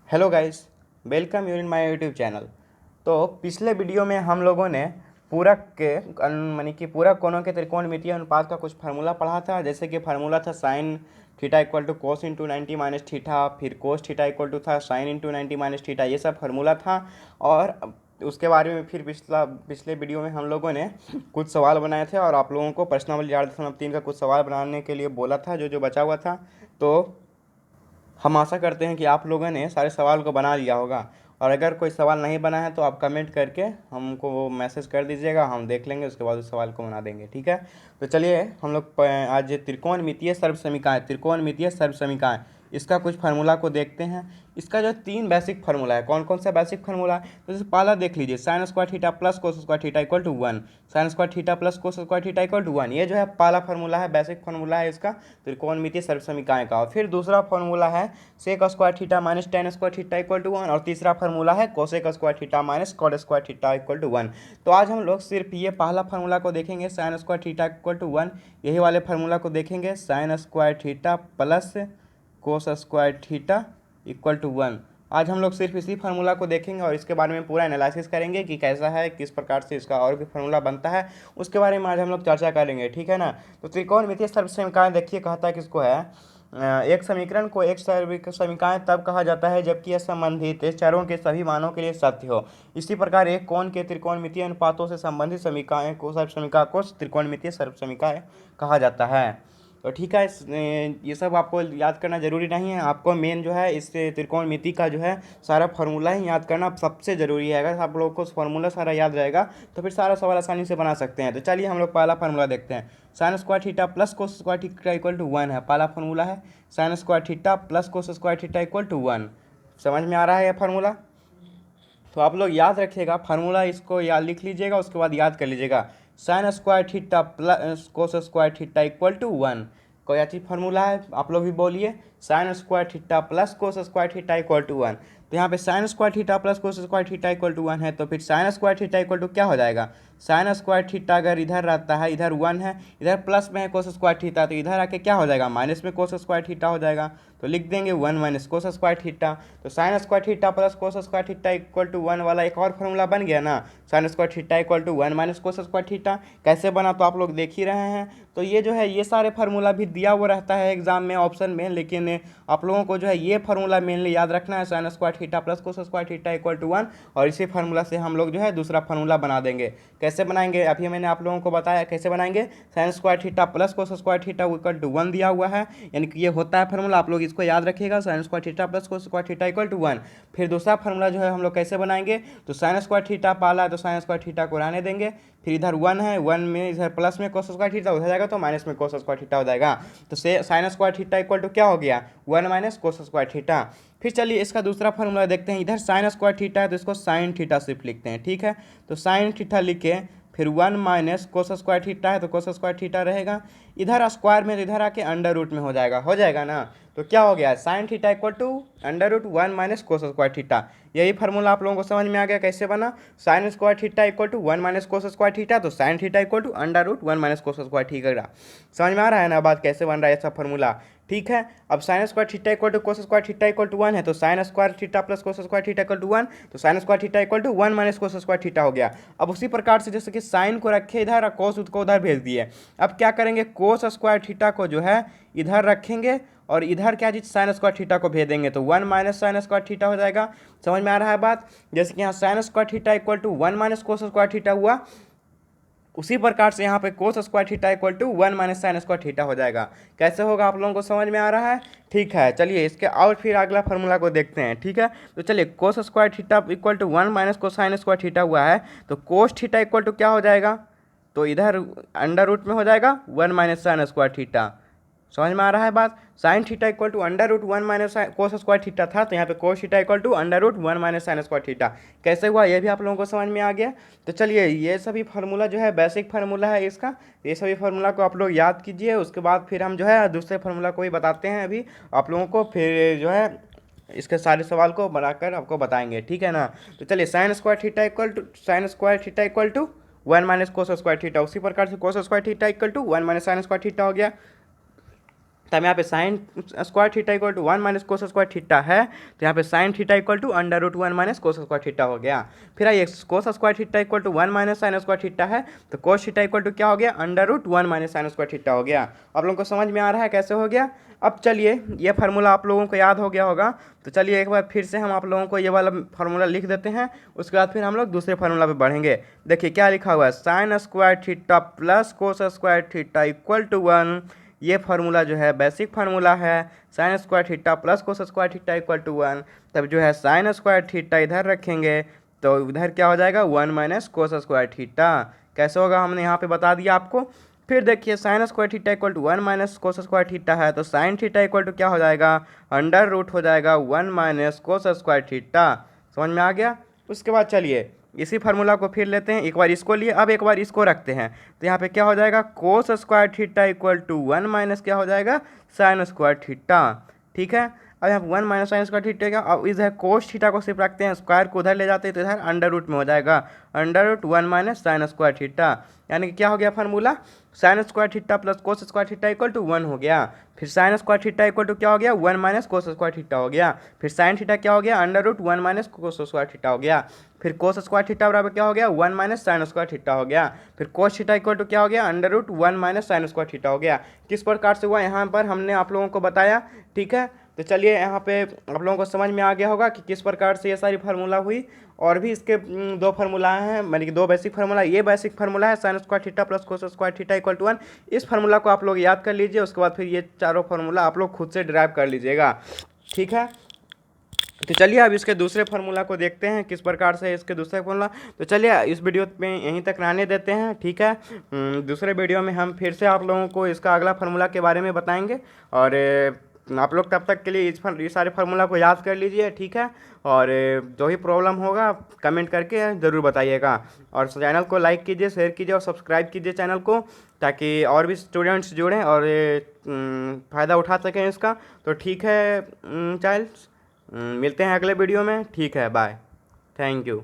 Hello guys, welcome you in my YouTube channel. तो पिछले video में हम लोगों ने पूरक के मानी कि पूरक कोणों के त्रिकोणमितीय अनुपात का कुछ फार्मूला पढ़ा था। जैसे कि फार्मूला था sine theta equal to cos into 90 minus theta, फिर कोस थीटा इक्वल टू था साइन इंटू 90 माइनस थीटा, ये सब फार्मूला था। और उसके बारे में फिर पिछले वीडियो में हम लोगों ने कुछ सवाल बनाए थे और आप लोगों को प्रश्नावली 8.3 का कुछ सवाल बनाने के लिए बोला था, जो जो बचा हुआ था। तो हम आशा करते हैं कि आप लोगों ने सारे सवाल को बना लिया होगा। और अगर कोई सवाल नहीं बना है तो आप कमेंट करके हमको मैसेज कर दीजिएगा, हम देख लेंगे, उसके बाद उस सवाल को बना देंगे। ठीक है, तो चलिए हम लोग आज त्रिकोणमितीय त्रिकोणमितीय सर्व समीकरण इसका कुछ फार्मूला को देखते हैं। इसका जो 3 बेसिक फार्मूला है, कौन कौन सा बेसिक फार्मूला है? तो जैसे पहला देख लीजिए, sine square theta plus cos square theta equal to 1। Sine square theta plus cos square theta equal to 1, ये जो है पहला फार्मूला है, बेसिक फार्मूला है इसका त्रिकोणमितीय सर्व समीकरण का। और फिर दूसरा फार्मूला है sec square theta minus tan square theta equal to 1। और तीसरा फार्मूला है cosec square theta minus cot square theta equal to 1। तो आज हम लोग सिर्फ ये पहला फार्मूला को देखेंगे, sine square theta equal to 1, यही वाले फार्मूला को देखेंगे, sine square theta plus cos square theta equal to 1। आज हम लोग सिर्फ इसी फार्मूला को देखेंगे और इसके बारे में पूरा एनालिसिस करेंगे कि कैसा है, किस प्रकार से इसका और भी फार्मूला बनता है, उसके बारे में आज हम लोग चर्चा करेंगे। ठीक है ना। तो त्रिकोणमितीय सर्व समीकरण देखिए कहता है किसको है, एक समीकरण को एक समीकरण तब कहा जाता है जबकि यह संबंधित चरों के सभी मानों के लिए सत्य हो। इसी प्रकार एक कोण के त्रिकोणमितीय अनुपातों से संबंधित समीकरण को सर्व समीकरण को त्रिकोणमितीय सर्व समीकरण कहा जाता है। तो ठीक है, ये सब आपको याद करना ज़रूरी नहीं है। आपको मेन जो है इस त्रिकोणमिति का जो है सारा फार्मूला ही याद करना सबसे ज़रूरी है। अगर आप लोगों को फार्मूला सारा याद रहेगा तो फिर सारा सवाल आसानी से बना सकते हैं। तो चलिए हम लोग पहला फार्मूला देखते हैं। Sine square theta plus cos square theta equal to 1 है, पहला फार्मूला है sine square theta plus cos square theta equal to 1। समझ में आ रहा है यह फार्मूला? तो आप लोग याद रखिएगा फार्मूला, इसको याद लिख लीजिएगा, उसके बाद याद कर लीजिएगा। Sine square theta plus cos square theta equal to 1 कोई अच्छी फार्मूला है, आप लोग भी बोलिए। Sine square theta plus cos square theta equal to 1। तो यहाँ पे sine square theta plus cos square theta equal to 1 है, तो फिर sine square theta equal to क्या हो जाएगा? साइन स्क्वायर थीटा अगर इधर रहता है, इधर 1 है, इधर प्लस में है कोस स्क्वायर थीटा, तो इधर आके क्या हो जाएगा? माइनस में कोस स्क्वायर थीटा हो जाएगा। तो लिख देंगे 1 माइनस कोस स्क्वायर थीटा। तो sine square theta plus cos square theta equal to 1 वाला एक और फार्मूला बन गया ना, sine square theta equal to 1 minus cos square theta. कैसे बना तो आप लोग देख ही रहे हैं। तो ये जो है ये सारे फार्मूला भी दिया हुआ रहता है एग्जाम में ऑप्शन में, लेकिन आप लोगों को जो है ये फार्मूला मेनली याद रखना है, sine square theta plus cos square theta equal to 1। और इसी फार्मूला से हम लोग जो है दूसरा फार्मूला बना देंगे। कैसे बनाएंगे अभी मैंने आप लोगों को बताया कैसे बनाएंगे। Sine square theta plus cos square theta equal to 1 दिया हुआ है, यानी कि ये होता है फार्मूला, आप लोग इसको याद रखिएगा, sine square theta plus cos square theta equal to 1। फिर दूसरा फार्मूला जो है हम लोग कैसे बनाएंगे, तो साइन स्क्वायर थीटा पाला है तो साइन स्क्वायर थीटा को रहने देंगे, फिर इधर 1 है, 1 में इधर प्लस में कोस स्क्वायर थीटा उधर जाएगा तो माइनस में कोस स्क्वायर थीटा हो जाएगा। तो से sine square theta equal to क्या हो गया? 1 माइनस कोस स्क्वायर थीटा। फिर चलिए इसका दूसरा फार्मूला देखते हैं। इधर साइन स्क्वायर थीटा है तो इसको साइन थीटा सिर्फ लिखते हैं। ठीक है, तो साइन थीटा लिखे, फिर 1 माइनस कोस स्क्वायर थीटा है तो कोस स्क्वायर थीटा रहेगा, इधर स्क्वायर में तो इधर आके अंडर रूट में हो जाएगा ना। तो क्या हो गया? Sine theta equal to under root 1 minus cos square theta. यही फार्मूला आप लोगों को समझ में आ गया कैसे बना। Sine square theta equal to 1 minus cos square theta, तो sine theta equal to under root 1 minus cos square theta. समझ में आ रहा है ना बात कैसे बन रहा है ऐसा फार्मूला? ठीक है, अब sine square theta equal to cos square theta equal to 1 है, तो sine square theta plus cos square theta equal to 1, तो sine square theta equal to 1 minus cos square theta हो गया। अब उसी प्रकार से जैसे कि साइन को रखे इधर और कोस को उधर भेज दिए, अब क्या करेंगे, कोस स्क्वायर थीटा को जो है इधर रखेंगे और इधर क्या चीज साइन स्क्वायर थीटा को भेज देंगे, तो 1 माइनस साइन स्क्वायर थीटा हो जाएगा। समझ में आ रहा है बात? जैसे कि यहाँ sine square theta equal to 1 minus cos square theta हुआ, उसी प्रकार से यहाँ पे cos square theta equal to 1 minus sine square theta हो जाएगा। कैसे होगा आप लोगों को समझ में आ रहा है? ठीक है, चलिए इसके और फिर अगला फार्मूला को देखते हैं। ठीक है, तो चलिए cos square theta equal to 1 minus cosine square theta हुआ है, तो कोस थीटा इक्वल टू क्या हो जाएगा, तो इधर अंडर रूट में हो जाएगा 1 माइनस साइन स्क्वायर थीटा। समझ में आ रहा है बात? Sine theta equal to under root 1 minus cos square theta था, तो यहाँ पे cos theta equal to under root 1 minus sine square theta. कैसे हुआ ये भी आप लोगों को समझ में आ गया। तो चलिए ये सभी फार्मूला जो है बेसिक फार्मूला है इसका, ये सभी फार्मूला को आप लोग याद कीजिए, उसके बाद फिर हम जो है दूसरे फार्मूला को भी बताते हैं अभी आप लोगों को, फिर जो है इसके सारे सवाल को बनाकर आपको बताएंगे। ठीक है ना। तो चलिए sine square theta equal to 1 minus cos square theta, उसी प्रकार से cos square theta equal to 1 minus sine square theta हो गया। तब यहाँ पे sine square theta equal to 1 minus cos square theta है, तो यहाँ पे sine theta equal to under root 1 minus cos square theta हो गया। फिर आइए cos square theta equal to 1 minus sine square theta है, तो कोस थीटा इक्वल टू क्या हो गया, under root 1 minus sine square theta हो गया। आप लोगों को समझ में आ रहा है कैसे हो गया। अब चलिए ये फार्मूला आप लोगों को याद हो गया होगा, तो चलिए एक बार फिर से हम आप लोगों को ये वाला फार्मूला लिख देते हैं, उसके बाद फिर हम लोग दूसरे फार्मूला पे बढ़ेंगे। देखिए क्या लिखा हुआ है, sine square theta plus cos square theta equal to 1। ये फार्मूला जो है बेसिक फार्मूला है, sine square theta plus cos square theta equal to 1। तब जो है साइन स्क्वायर थीटा इधर रखेंगे तो इधर क्या हो जाएगा, 1 माइनस कोस स्क्वायर थीटा। कैसे होगा हमने यहाँ पे बता दिया आपको। फिर देखिए sine square theta equal to 1 minus cos square theta है, तो साइन थीटा इक्वल टू क्या हो जाएगा, अंडर रूट हो जाएगा 1 माइनस कोस स्क्वायर थीटा। समझ में आ गया। उसके बाद चलिए इसी फार्मूला को फिर लेते हैं, एक बार इसको लिए अब एक बार इसको रखते हैं, तो यहाँ पे क्या हो जाएगा, cos square theta equal to 1 minus क्या हो जाएगा, साइन स्क्वायर थीटा। ठीक है, अब यहाँ 1 माइनस साइन स्क्वायर थीटा का, अब इधर कोस थीटा को सिर्फ रखते हैं, स्क्वायर को उधर ले जाते हैं तो इधर अंडर रूट में हो जाएगा, under root 1 minus sine square theta. यानी कि क्या हो गया formula, sine square theta plus cos square theta equal to 1 हो गया। फिर sine square theta equal to क्या हो गया, 1 माइनस कोस स्क्वायर थीटा हो गया। फिर साइन थीटा क्या हो गया, under root 1 minus cos square theta हो गया। फिर कोस स्क्वायर थीटा बराबर क्या हो गया, 1 माइनस साइन स्क्वायर थीटा हो गया। फिर कोस थीटा इक्वल टू क्या हो गया, under root 1 minus sine square theta हो गया। किस प्रकार से हुआ यहाँ पर हमने आप लोगों को बताया। ठीक है, तो चलिए यहाँ पे आप लोगों को समझ में आ गया होगा कि किस प्रकार से ये सारी फार्मूला हुई। और भी इसके दो फार्मूला हैं, यानी कि दो बेसिक फार्मूला। ये बेसिक फार्मूला है sine square theta plus cos square theta equal to 1। इस फार्मूला को आप लोग याद कर लीजिए, उसके बाद फिर ये चारों फार्मूला आप लोग खुद से ड्राइव कर लीजिएगा। ठीक है, तो चलिए अब इसके दूसरे फार्मूला को देखते हैं किस प्रकार से इसके दूसरे फार्मूला। तो चलिए इस वीडियो में यहीं तक रहने देते हैं। ठीक है, दूसरे वीडियो में हम फिर से आप लोगों को इसका अगला फार्मूला के बारे में बताएंगे। और आप लोग तब तक के लिए इस सारे फार्मूला को याद कर लीजिए। ठीक है, और जो भी प्रॉब्लम होगा कमेंट करके ज़रूर बताइएगा। और चैनल को लाइक कीजिए, शेयर कीजिए और सब्सक्राइब कीजिए चैनल को, ताकि और भी स्टूडेंट्स जुड़ें और फ़ायदा उठा सकें इसका। तो ठीक है चाइल्ड्स, मिलते हैं अगले वीडियो में। ठीक है, बाय, थैंक यू।